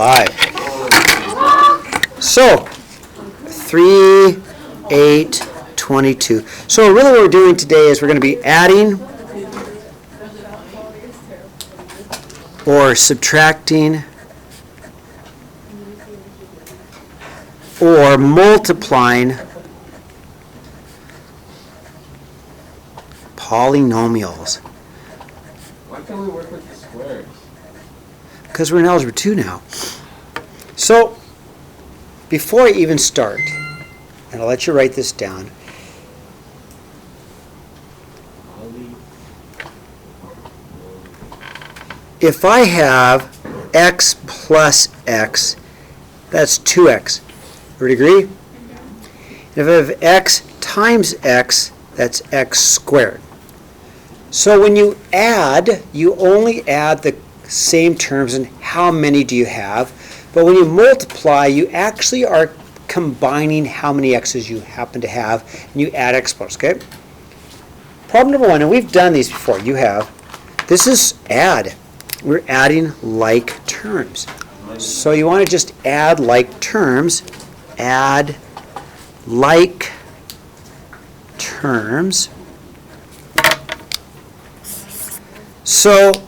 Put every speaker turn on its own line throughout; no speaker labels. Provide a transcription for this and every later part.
5. So, 3, 8, 22. So really what we're doing today is we're going to be adding or subtracting or multiplying polynomials.
Why can't we work with the squares?
Because we're in Algebra 2 now. So, before I even start, and I'll let you write this down, if I have x plus x, that's 2x. Everybody agree? And if I have x times x, that's x squared. So when you add, you only add the same terms and how many do you have. But when you multiply, you actually are combining how many x's you happen to have, and you add exponents, okay? Problem number 1, and we've done these before, you have, this is add. We're adding like terms. So you want to just add like terms. Add like terms. So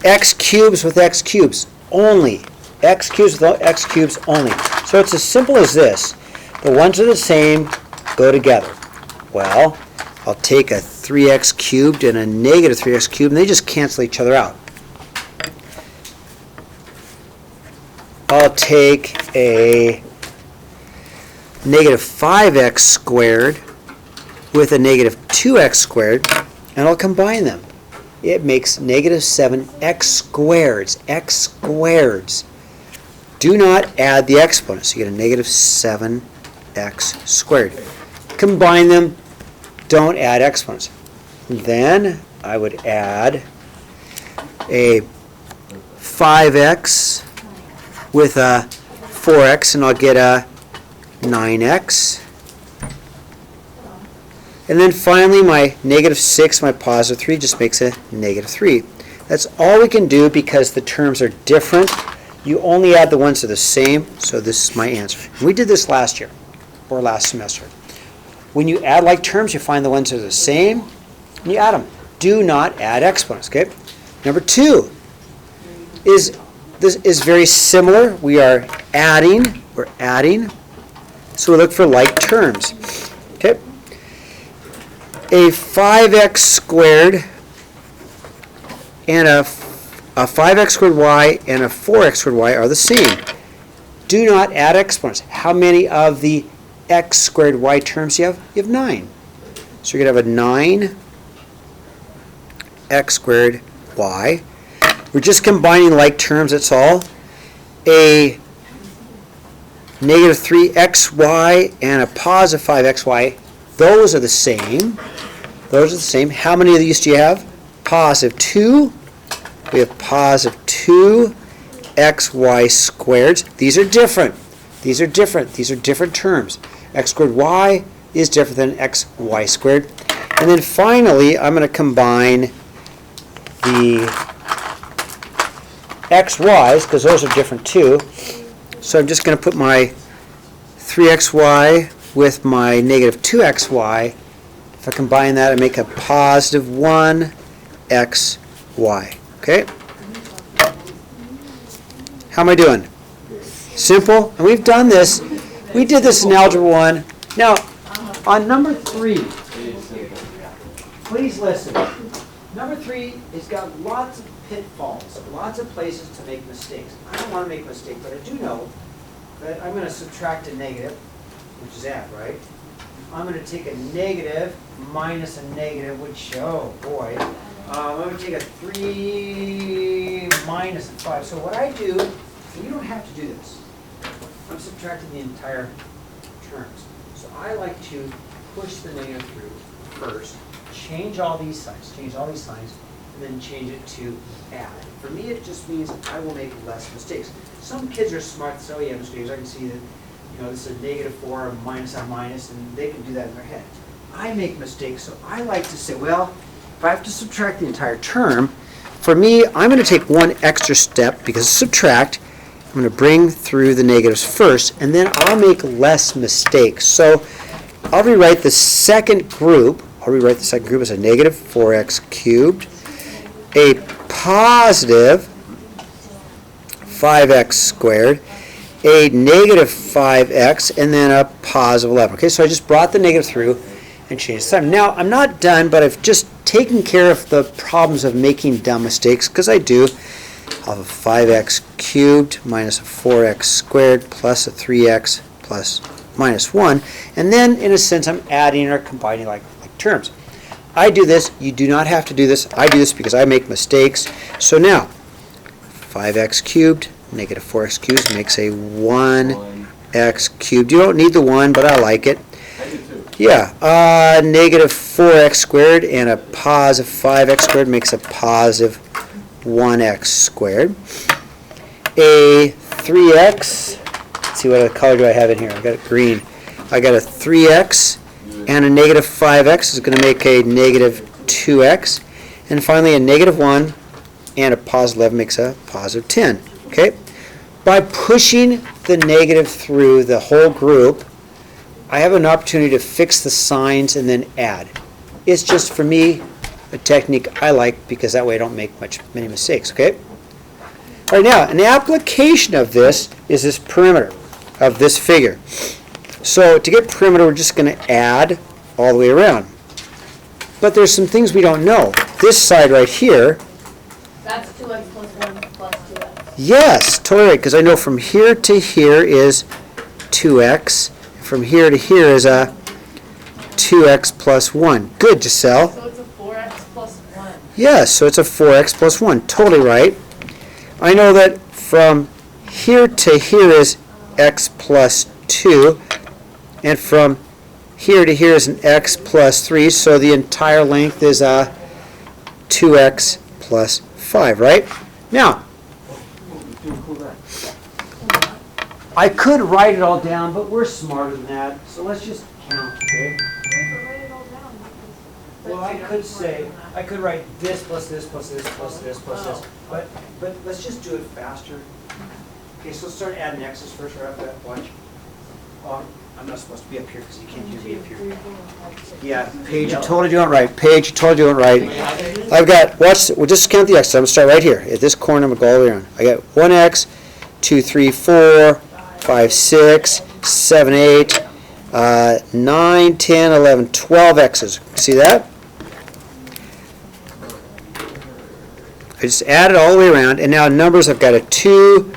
x cubes with x cubes only. X cubes with x cubes only. So it's as simple as this. The ones are the same, go together. Well, I'll take a 3x cubed and a negative 3x cubed, and they just cancel each other out. I'll take a negative 5x squared with a negative 2x squared, and I'll combine them. It makes negative 7x squareds. X squareds. Do not add the exponents. You get a negative 7x squared. Combine them. Don't add exponents. Then I would add a 5x with a 4x, and I'll get a 9x. And then finally, my negative 6, my positive 3 just makes a negative 3. That's all we can do because the terms are different. You only add the ones that are the same, so this is my answer. And we did this last year, or last semester. When you add like terms, you find the ones that are the same, and you add them. Do not add exponents, okay? Number 2 is, this is very similar. We are adding, we're adding, so we look for like terms, okay? A 5x squared and a 5x squared y and a 4x squared y are the same. Do not add exponents. How many of the x squared y terms do you have? You have 9. So you're going to have a 9x squared y. We're just combining like terms, that's all. A negative 3xy and a positive 5xy, those are the same. Those are the same. How many of these do you have? Positive 2. We have positive 2xy squareds. These are different. These are different. These are different terms. X squared y is different than xy squared. And then finally, I'm going to combine the xy's, because those are different too. So I'm just going to put my 3xy with my negative 2xy. If I combine that, I make a positive 1xy. Okay? How am I doing? Simple. And we've done this. We did this in Algebra 1. Now, on number 3, please listen. Number 3 has got lots of pitfalls, lots of places to make mistakes. I don't want to make a mistake, but I do know that I'm going to subtract a negative, which is add, right? I'm going to take a negative minus a negative, which, oh boy, I'm going to take a 3 minus a 5. So what I do, and you don't have to do this, I'm subtracting the entire terms. So I like to push the negative through first, change all these signs, and then change it to add. For me, it just means I will make less mistakes. Some kids are smart, so yeah, mistakes. I can see that, this is a negative 4, a minus on minus, and they can do that in their head. I make mistakes, so I like to say, well, if I have to subtract the entire term, for me, I'm going to take one extra step, because subtract, I'm going to bring through the negatives first, and then I'll make less mistakes. So I'll rewrite the second group. I'll rewrite the second group as a negative 4x cubed, a positive 5x squared, a negative 5x, and then a positive 11. Okay, so I just brought the negative through and changed the sign. Now, I'm not done, but I've just taken care of the problems of making dumb mistakes, because I do. I'll have a 5x cubed minus a 4x squared plus a 3x plus minus 1. And then, in a sense, I'm adding or combining like terms. I do this. You do not have to do this. I do this because I make mistakes. So now, 5x cubed, negative 4x cubed makes a 1x cubed. You don't need the 1, but I like it. Yeah, negative 4x squared and a positive 5x squared makes a positive 1x squared. A 3x, let's see what color do I have in here. I got it green. I got a 3x and a negative 5x is going to make a negative 2x. And finally a negative 1 and a positive 11 makes a positive 10. Okay? By pushing the negative through the whole group, I have an opportunity to fix the signs and then add. It's just, for me, a technique I like, because that way I don't make many mistakes, okay? All right, now, an application of this is this perimeter of this figure. So to get perimeter, we're just going to add all the way around. But there's some things we don't know. This side right here,
that's 2x plus 1 plus 2x.
yes, totally right, because I know from here to here is 2x. From here to here is a 2x plus 1. Good, Giselle.
So it's a 4x plus 1.
Yes, so it's a 4x plus 1. Totally right. I know that from here to here is x plus 2, and from here to here is an x plus 3, so the entire length is a 2x plus 5, right? Now, I could write it all down, but we're smarter than that, so let's just count, okay? Well, I could write this plus this plus this plus this plus this, but let's just do it faster. Okay, so let's start adding x's first, right after that, watch. I'm not supposed to be up here because you can't hear me up here. Yeah, Paige, you're totally doing it right. Paige, you're totally doing it right. I've got, watch, we'll just count the x's. I'm going to start right here. At this corner, I'm going to go all the way around. I got 1x, 2, 3, 4, 5, 6, 7, 8, 9, 10, 11, 12 x's. See that? I just add it all the way around, and now numbers, I've got a 2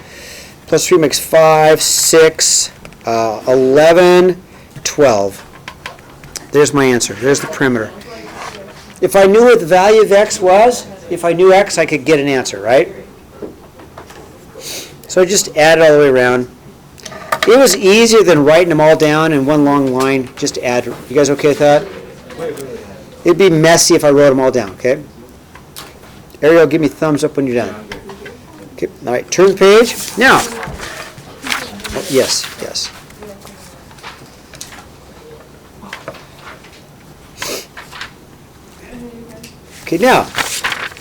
plus 3 makes 5, 6, 11, 12. There's my answer. There's the perimeter. If I knew what the value of x was, if I knew x, I could get an answer, right? So I just add it all the way around. It was easier than writing them all down in one long line, just to add. You guys okay with that? It'd be messy if I wrote them all down, okay? Ariel, give me thumbs up when you're done. Okay, all right, turn the page. Now, oh, yes. Okay, now,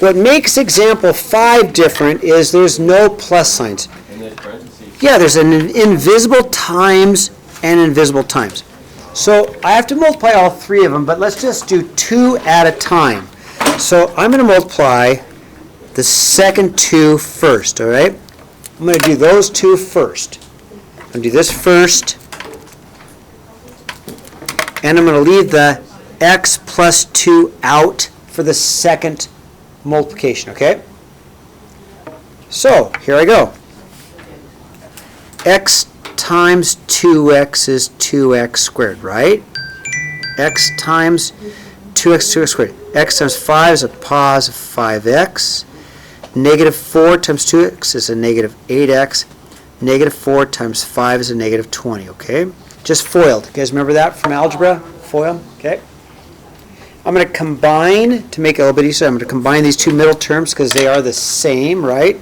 what makes example 5 different is there's no plus signs.
And there's parentheses.
Yeah, there's an invisible times and invisible times. So I have to multiply all 3 of them, but let's just do 2 at a time. So I'm going to multiply the second 2 first, all right? I'm going to do those 2 first. I'm going to do this first, and I'm going to leave the x plus 2 out for the second multiplication, okay? So, here I go. X times 2x is 2x squared, right? X times 2x, 2x squared. X times 5 is a positive 5x. Negative 4 times 2x is a negative 8x. Negative 4 times 5 is a negative 20, okay? Just FOILed. You guys remember that from algebra? FOIL, okay? I'm going to combine, to make it a little bit easier, I'm going to combine these 2 middle terms because they are the same, right?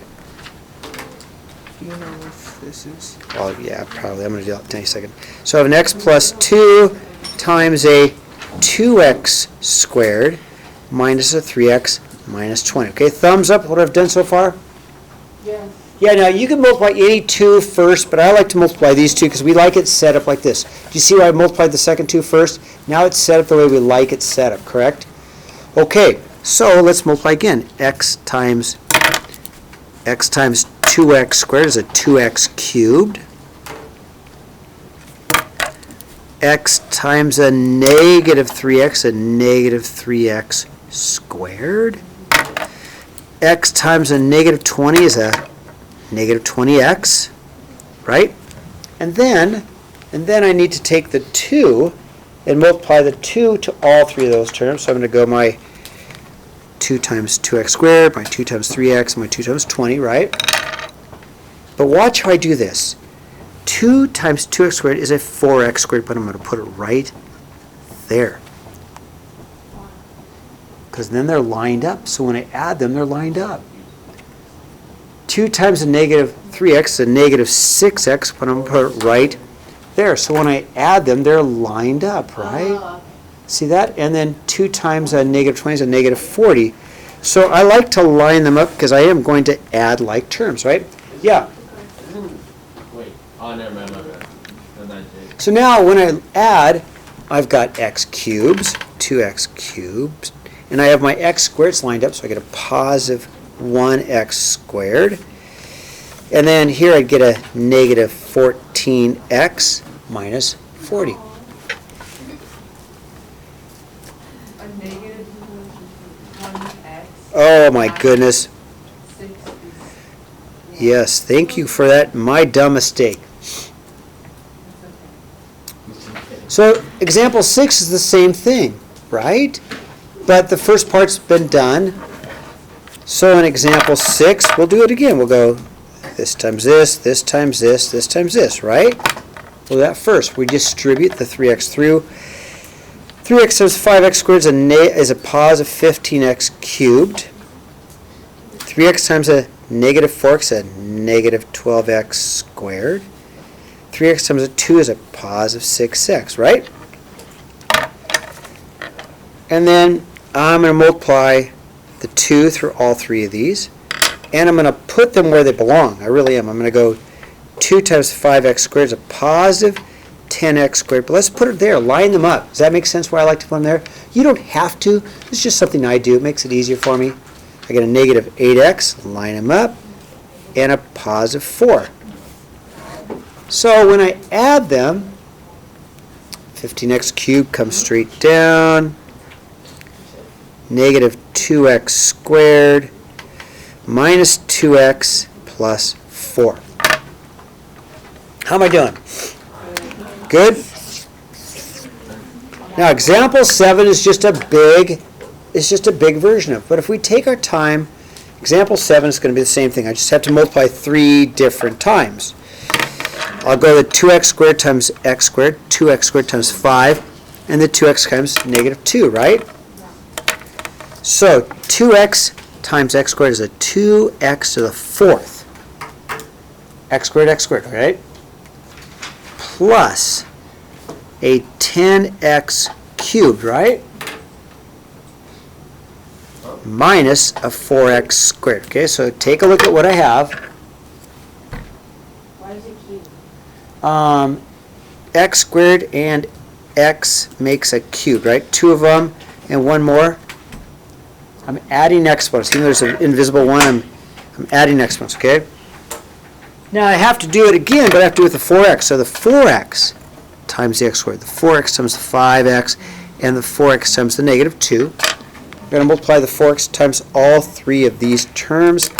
Do you know if this is? Oh, yeah, probably. I'm going to do that in a second. So I have an x plus 2 times a 2x squared minus a 3x minus 20. Okay, thumbs up what I've done so far?
Yes.
Yeah, now you can multiply any two first, but I like to multiply these two because we like it set up like this. Do you see why I multiplied the second two first? Now it's set up the way we like it set up, correct? Okay, so let's multiply again. X times 2x squared is a 2x cubed. X times a negative 3x, a negative 3x squared. X times a negative 20 is a negative 20x, right? And then I need to take the 2 and multiply the 2 to all three of those terms. So I'm going to go my 2 times 2x squared, my 2 times 3x, and my 2 times 20, right? But watch how I do this. 2 times 2x squared is a 4x squared, but I'm going to put it right there. Because then they're lined up. So when I add them, they're lined up. 2 times a negative 3x is a negative 6x, but I'm going to put it right there. So when I add them, they're lined up, right? See that? And then 2 times a negative 20 is a negative 40. So I like to line them up because I am going to add like terms, right? Yeah.
Wait. Oh, never mind. My bad. I'm not Jake.
So now when I add, I've got x cubes, 2x cubed, and I have my x squareds lined up, so I get a positive 1x squared. And then here I'd get a negative 14x minus 40.
A negative equals 1x.
Oh my goodness.
6 is
Yes, thank you for that. My dumb mistake. So example 6 is the same thing, right? But the first part's been done. So in example 6, we'll do it again. We'll go this times this, this times this, this times this, right? We'll do that first. We distribute the 3x through. 3x times 5x squared is a positive 15x cubed. 3x times a negative 4x is a negative 12x squared. 3x times a 2 is a positive 6x, right? And then I'm going to multiply the 2 through all three of these. And I'm going to put them where they belong. I really am. I'm going to go 2 times 5x squared is a positive 10x squared. But let's put it there. Line them up. Does that make sense why I like to put them there? You don't have to. It's just something I do. It makes it easier for me. I get a negative 8x. Line them up. And a positive 4. So when I add them, 15x cubed comes straight down. Negative 2x squared minus 2x plus 4. How am I doing? Good? Now example 7 is just a big version of it. But if we take our time, example 7 is going to be the same thing. I just have to multiply 3 different times. I'll go the 2x squared times x squared, 2x squared times 5, and the 2x times negative 2, right? So 2x times x squared is a 2x to the 4th. X squared, right? Plus a 10x cubed, right? Minus a 4x squared. Okay, so take a look at what I have.
Why is it cubed?
X squared and x makes a cube, right? 2 of them and 1 more. I'm adding exponents. Even though there's an invisible one, I'm adding exponents, okay? Now I have to do it again, but I have to do it with the 4x. So the 4x times the x squared, the 4x times the 5x, and the 4x times the negative 2. I'm going to multiply the 4x times all 3 of these terms.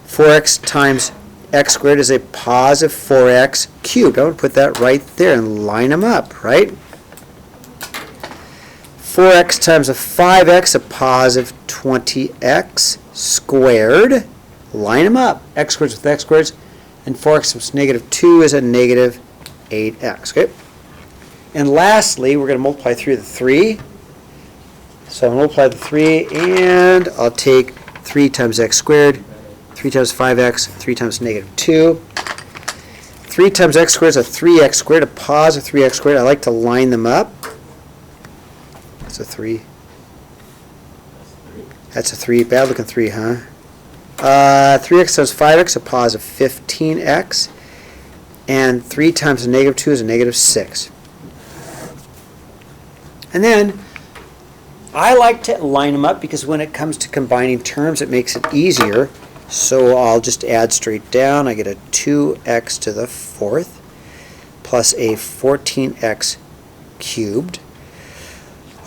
4x times x squared is a positive 4x cubed. I'm going to put that right there and line them up, right? 4x times a 5x, a positive 20x squared. Line them up. X squared with x squareds. And 4x times negative 2 is a negative 8x. Okay? And lastly, we're going to multiply through the 3. So I'll multiply the 3, and I'll take 3 times x squared, 3 times 5x, 3 times negative 2. 3 times x squared is a 3x squared, a positive 3x squared. I like to line them up. That's a 3. That's a 3. Bad looking 3, huh? 3x times 5x, a positive 15x. And 3 times a negative 2 is a negative 6. And then, I like to line them up because when it comes to combining terms, it makes it easier. So I'll just add straight down. I get a 2x to the 4th plus a 14x cubed.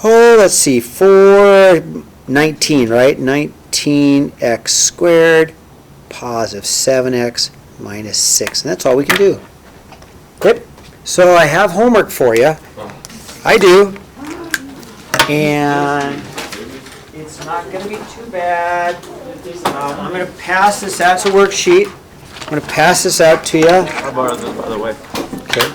Oh, let's see, 19, right? 19x squared, positive 7x minus 6. And that's all we can do. Good. So I have homework for you. I do. And it's not going to be too bad. I'm going to pass this out. It's a worksheet. I'm going to pass this out to you.
I'll borrow this, by the way.
Okay.